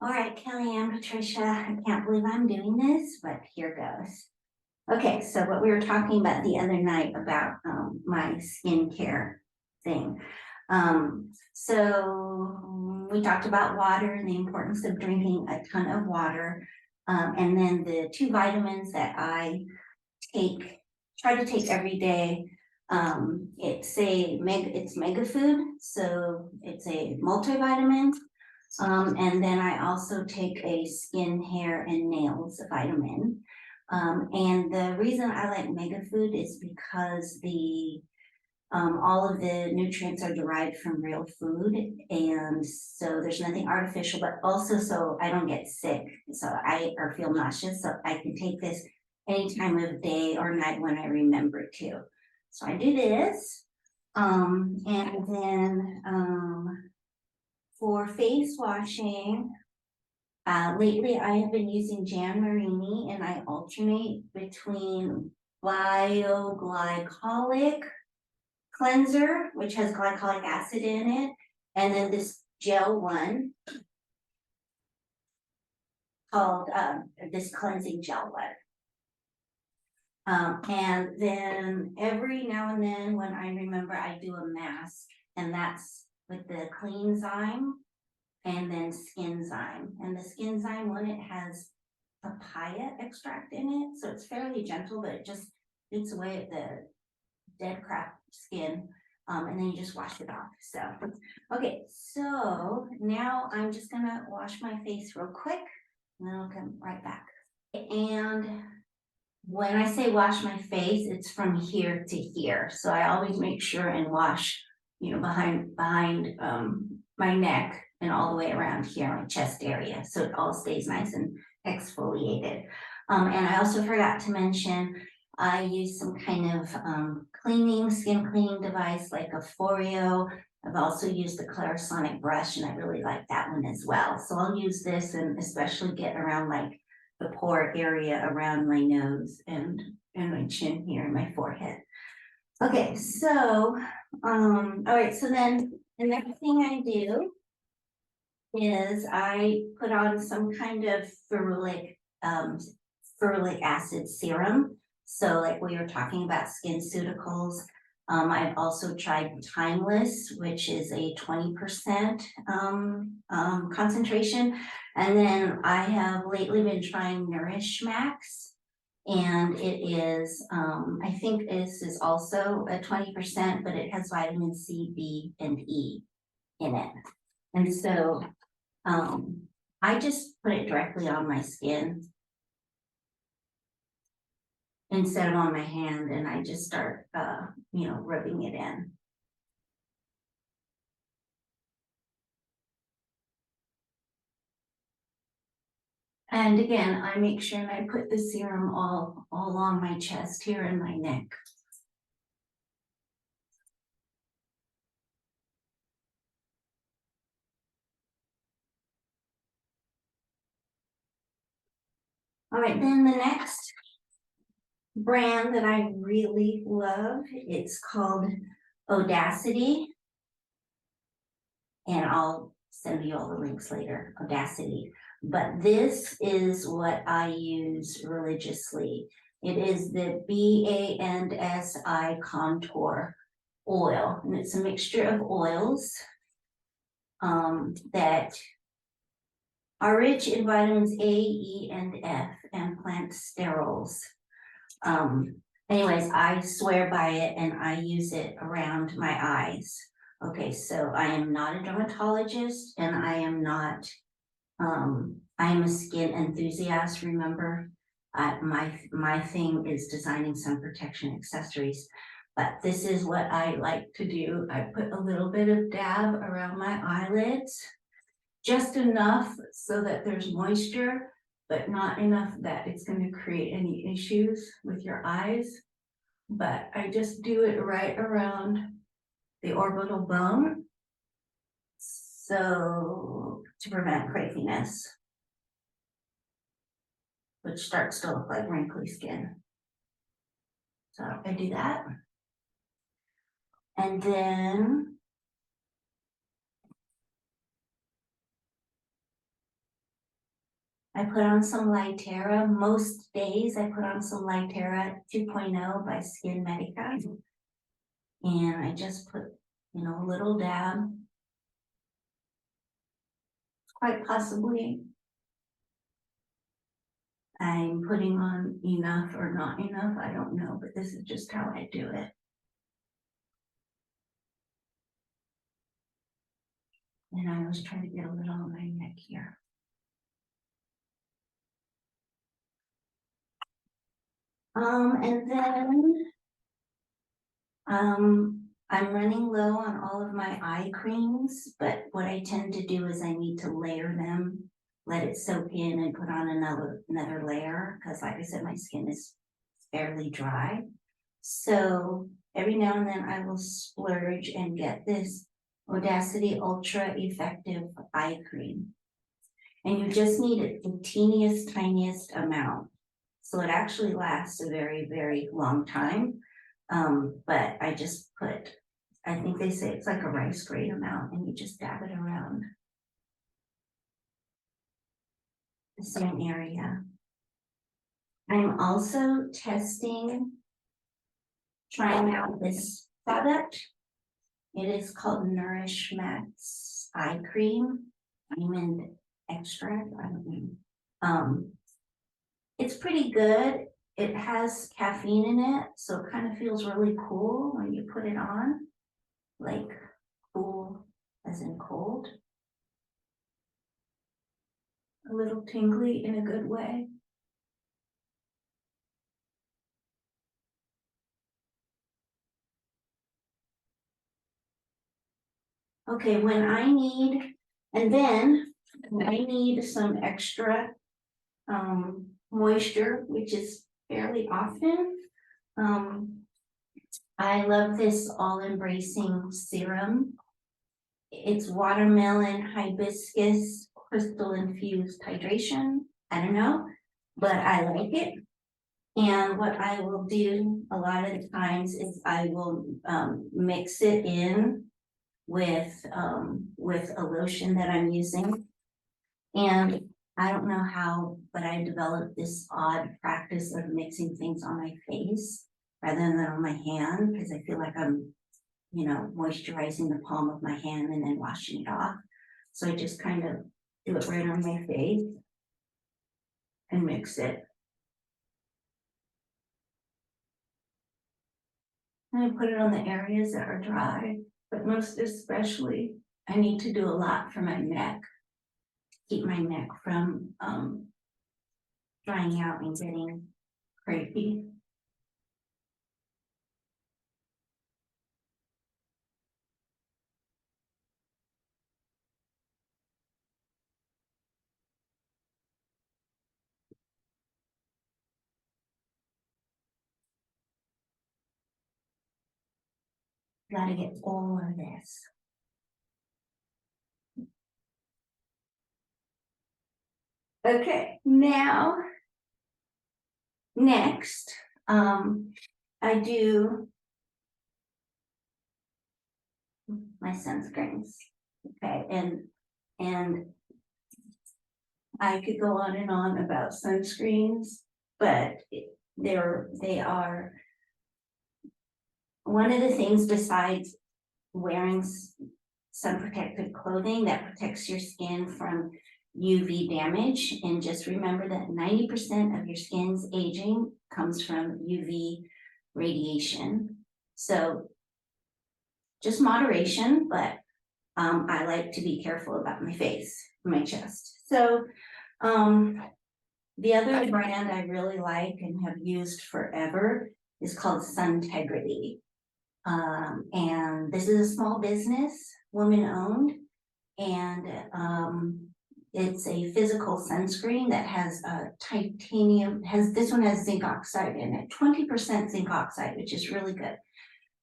All right, Kelly and Patricia, I can't believe I'm doing this, but here goes. Okay, so what we were talking about the other night about my skincare thing. So we talked about water and the importance of drinking a ton of water. And then the two vitamins that I try to take every day. It's mega food, so it's a multivitamin. And then I also take a skin, hair, and nails vitamin. And the reason I like mega food is because all of the nutrients are derived from real food, and so there's nothing artificial, but also so I don't get sick, or feel nauseous, so I can take this any time of day or night when I remember to. So I do this, and then for face washing, lately I have been using Jan Marini, and I alternate between bioglycolic cleanser, which has glycolic acid in it, and then this gel one called this cleansing gel one. And then every now and then when I remember, I do a mask, and that's with the Cleanzyme and then Skinzyme. And the Skinzyme one, it has papaya extract in it, so it's fairly gentle, but it just eats away at the dead crap skin, and then you just wash it off. So, okay, so now I'm just gonna wash my face real quick, and then I'll come right back. And when I say wash my face, it's from here to here. So I always make sure and wash, behind my neck and all the way around here, my chest area, so it all stays nice and exfoliated. And I also forgot to mention, I use some kind of skin cleaning device like a Foreo. I've also used the Clarisonic brush, and I really like that one as well. So I'll use this and especially get around like the pore area around my nose and my chin here and my forehead. Okay, so, all right, so then the next thing I do is I put on some kind of ferulic acid serum. So like we were talking about SkinCeuticals, I've also tried Timeless, which is a 20% concentration. And then I have lately been trying Nourish Max, and it is, I think this is also a 20%, but it has vitamin C, B, and E in it. And so I just put it directly on my skin instead of on my hand, and I just start, rubbing it in. And again, I make sure and I put the serum all along my chest here and my neck. All right, then the next brand that I really love, it's called Audacity. And I'll send you all the links later, Audacity. But this is what I use religiously. It is the BANSI Contour Oil, and it's a mixture of oils that are rich in vitamins A, E, and F, and plant sterols. Anyways, I swear by it, and I use it around my eyes. Okay, so I am not a dermatologist, and I am not, I am a skin enthusiast, remember? My thing is designing sun protection accessories, but this is what I like to do. I put a little bit of dab around my eyelids, just enough so that there's moisture, but not enough that it's going to create any issues with your eyes. But I just do it right around the orbital bone, so to prevent crepiness, which starts to look like wrinkly skin. So I do that. And then I put on some Lightera. Most days I put on some Lightera 2.0 by Skin Medica. And I just put, a little dab. Quite possibly I'm putting on enough or not enough, I don't know, but this is just how I do it. And I always try to get a little on my neck here. And then, I'm running low on all of my eye creams, but what I tend to do is I need to layer them, let it soak in and put on another layer, because like I said, my skin is fairly dry. So every now and then I will splurge and get this Audacity Ultra Effective Eye Cream. And you just need it the teeniest, tiniest amount. So it actually lasts a very, very long time. But I just put, I think they say it's like a rice grain amount, and you just dab it around the same area. I'm also trying out this product. It is called Nourish Max Eye Cream. Diamond extract, I don't know. It's pretty good. It has caffeine in it, so it kind of feels really cool when you put it on. Like cool as in cold. A little tingly in a good way. Okay, when I need some extra moisture, which is fairly often, I love this all-embracing serum. It's watermelon, hibiscus, crystal infused hydration. I don't know, but I like it. And what I will do a lot of the times is I will mix it in with a lotion that I'm using. And I don't know how, but I developed this odd practice of mixing things on my face rather than on my hand, because I feel like I'm, moisturizing the palm of my hand and then washing it off. So I just kind of do it right on my face and mix it. And I put it on the areas that are dry, but most especially, I need to do a lot for my neck. Keep my neck from drying out and getting crepey. Gotta get all of this. Okay, now, next, I do my sunscreens. Okay, and I could go on and on about sunscreens, but they are one of the things besides wearing sun protective clothing that protects your skin from UV damage. And just remember that 90% of your skin's aging comes from UV radiation. So just moderation, but I like to be careful about my face, my chest. So the other brand I really like and have used forever is called Suntegrity. And this is a small business, woman owned, and it's a physical sunscreen that has titanium, this one has zinc oxide in it, 20% zinc oxide, which is really good.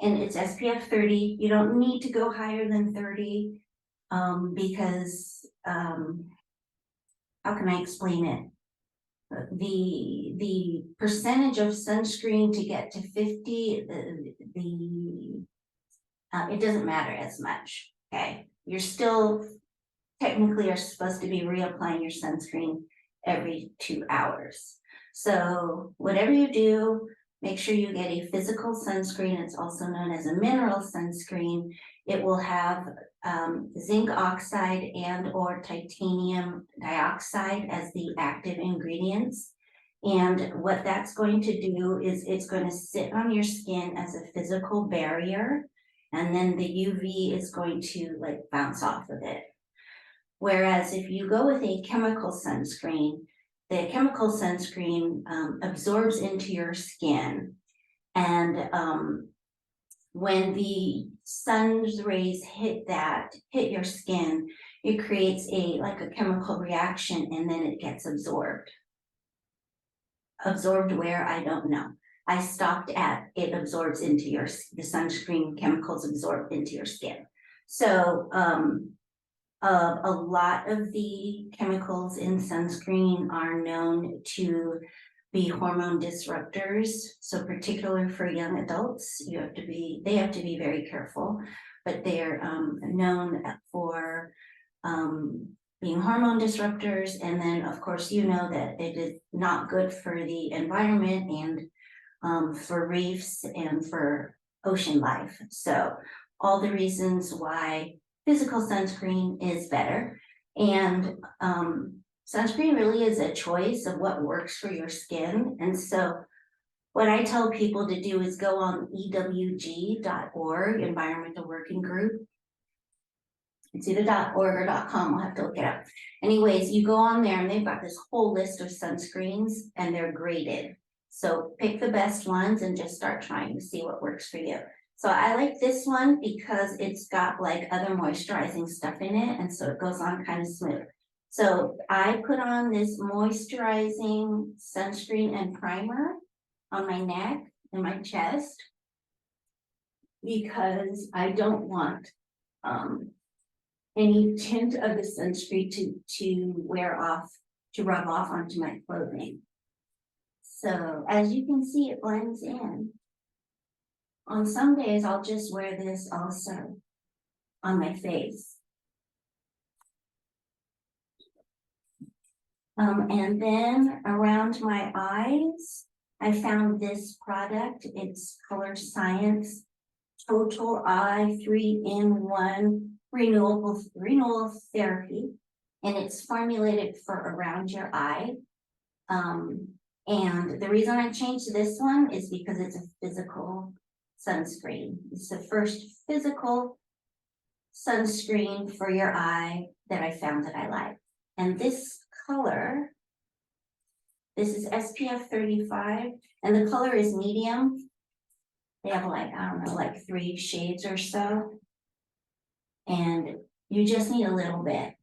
And it's SPF 30. You don't need to go higher than 30 because how can I explain it? The percentage of sunscreen to get to 50, it doesn't matter as much. Okay, you're still technically are supposed to be reapplying your sunscreen every 2 hours. So whatever you do, make sure you get a physical sunscreen. It's also known as a mineral sunscreen. It will have zinc oxide and or titanium dioxide as the active ingredients. And what that's going to do is it's going to sit on your skin as a physical barrier, and then the UV is going to like bounce off of it. Whereas if you go with a chemical sunscreen, the chemical sunscreen absorbs into your skin, and when the sun's rays hit your skin, it creates like a chemical reaction, and then it gets absorbed. Absorbed where, I don't know. I stopped at it absorbs into the sunscreen chemicals absorb into your skin. So a lot of the chemicals in sunscreen are known to be hormone disruptors. So particularly for young adults, they have to be very careful, but they're known for being hormone disruptors. And then of course, you know that it is not good for the environment and for reefs and for ocean life. So all the reasons why physical sunscreen is better. And sunscreen really is a choice of what works for your skin. And so what I tell people to do is go on EWG.org, Environmental Working Group. It's either .org or .com, I'll have to look it up. Anyways, you go on there and they've got this whole list of sunscreens and they're graded. So pick the best ones and just start trying to see what works for you. So I like this one because it's got like other moisturizing stuff in it, and so it goes on kind of smooth. So I put on this moisturizing sunscreen and primer on my neck and my chest because I don't want any tint of the sunscreen to wear off, to rub off onto my clothing. So as you can see, it blends in. On some days, I'll just wear this also on my face. And then around my eyes, I found this product. It's Color Science Total Eye 3-in-1 Renewal Therapy. And it's formulated for around your eye. And the reason I changed this one is because it's a physical sunscreen. It's the first physical sunscreen for your eye that I found that I like. And this color, this is SPF 35, and the color is medium. They have like, I don't know, like 3 shades or so. And you just need a little bit.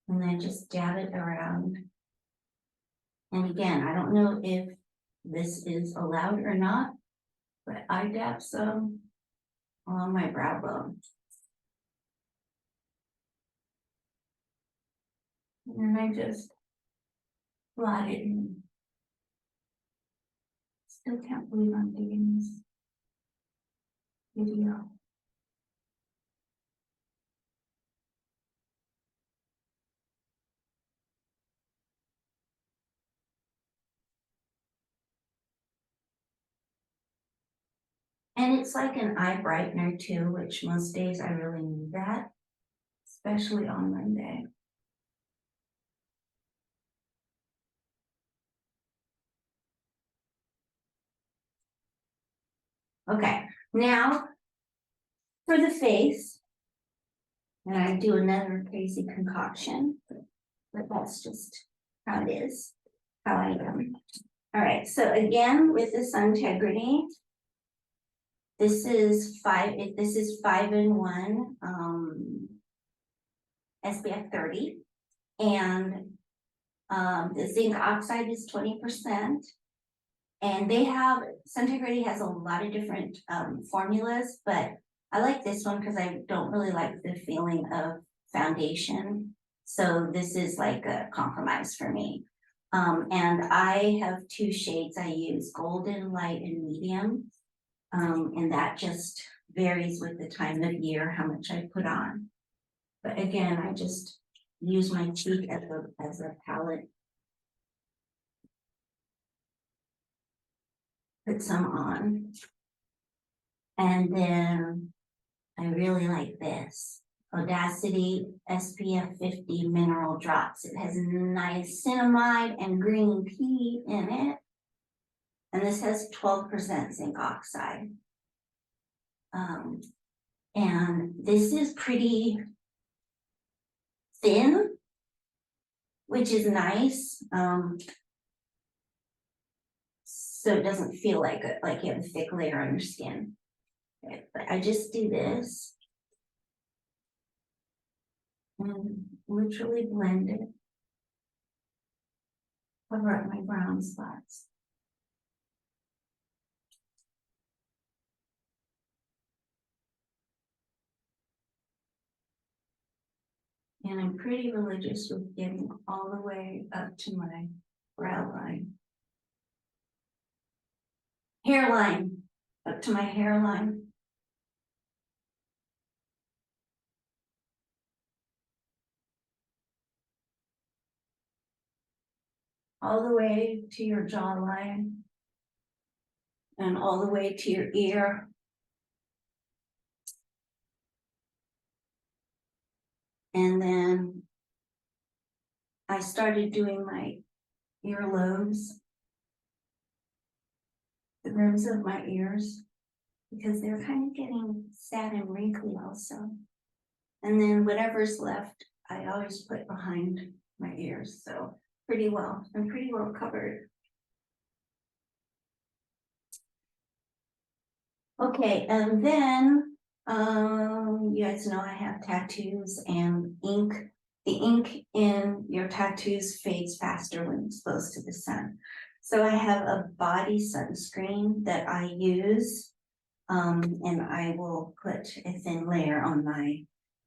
And then just dab it around. And again, I don't know if this is allowed or not, but I dab some on my brow bone. And then I just blot it in. Still can't believe I'm doing this video. And it's like an eye brightener too, which most days I really need that, especially on Monday. Okay, now for the face, and I do another crazy concoction, but that's just how it is, how I am. All right, so again, with the Suntegrity, this is 5-in-1 SPF 30, and the zinc oxide is 20%. And they have, Suntegrity has a lot of different formulas, but I like this one because I don't really like the feeling of foundation. So this is like a compromise for me. And I have 2 shades I use, golden, light, and medium. And that just varies with the time of year, how much I put on. But again, I just use my cheek as a palette. Put some on. And then I really like this. Audacity SPF 50 mineral drops. It has niacinamide and green tea in it. And this has 12% zinc oxide. And this is pretty thin, which is nice. So it doesn't feel like you have a thick layer on your skin. Okay, but I just do this and literally blend it. Cover up my brown spots. And I'm pretty religious with getting all the way up to my brow line. Hairline, up to my hairline. All the way to your jawline. And all the way to your ear. And then I started doing my earlobes, the rims of my ears, because they're kind of getting sad and wrinkly also. And then whatever's left, I always put behind my ears. So I'm pretty well covered. Okay, and then you guys know I have tattoos and ink. The ink in your tattoos fades faster when exposed to the sun. So I have a body sunscreen that I use, and I will put a thin layer on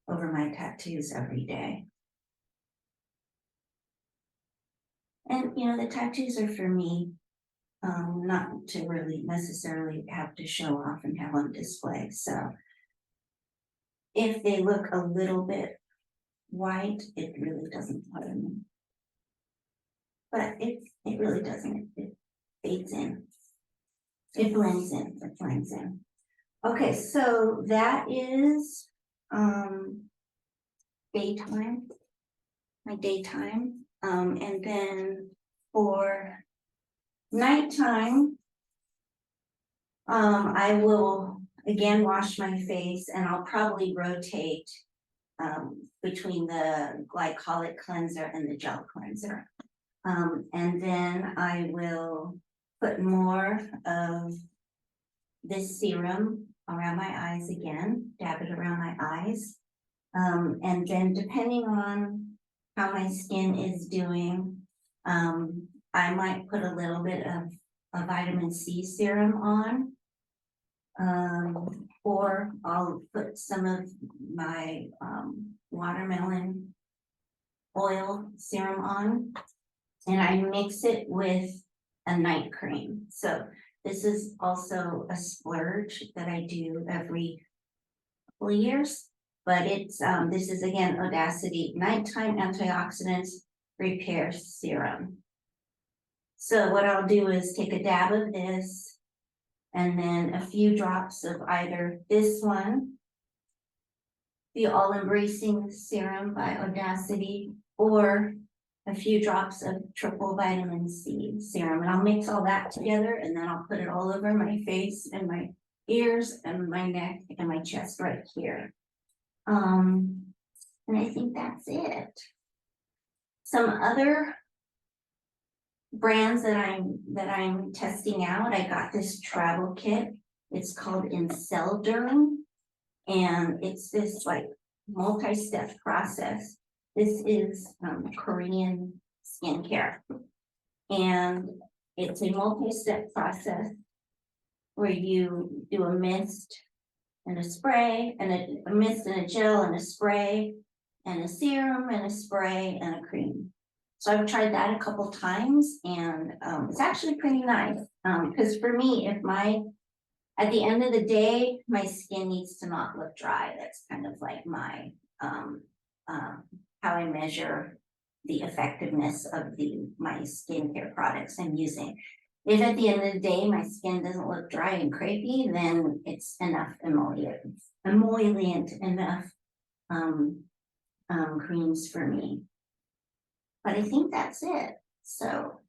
over my tattoos every day. And you know, the tattoos are for me, not to really necessarily have to show off and have on display. So if they look a little bit white, it really doesn't bother me. But it really doesn't. It fades in. It blends in. It blends in. Okay, so that is daytime. My daytime. And then for nighttime, I will again wash my face, and I'll probably rotate between the glycolic cleanser and the gel cleanser. And then I will put more of this serum around my eyes again, dab it around my eyes. And then depending on how my skin is doing, I might put a little bit of a vitamin C serum on. Or I'll put some of my watermelon oil serum on, and I mix it with a night cream. So this is also a splurge that I do every couple of years, but it's this is again Audacity Nighttime Antioxidants Repair Serum. So what I'll do is take a dab of this, and then a few drops of either this one, the All Embracing Serum by Audacity, or a few drops of triple vitamin C serum. And I'll mix all that together, and then I'll put it all over my face and my ears and my neck and my chest right here. And I think that's it. Some other brands that I'm testing out, I got this travel kit. It's called Incelderm, and it's this like multi-step process. This is Korean skincare, and it's a multi-step process where you do a mist and a spray, and a mist and a gel and a spray, and a serum and a spray and a cream. So I've tried that a couple times, and it's actually pretty nice. Because for me, at the end of the day, my skin needs to not look dry. That's kind of like my how I measure the effectiveness of my skincare products I'm using. If at the end of the day, my skin doesn't look dry and crepey, then it's enough emollient enough, creams for me. But I think that's it, so.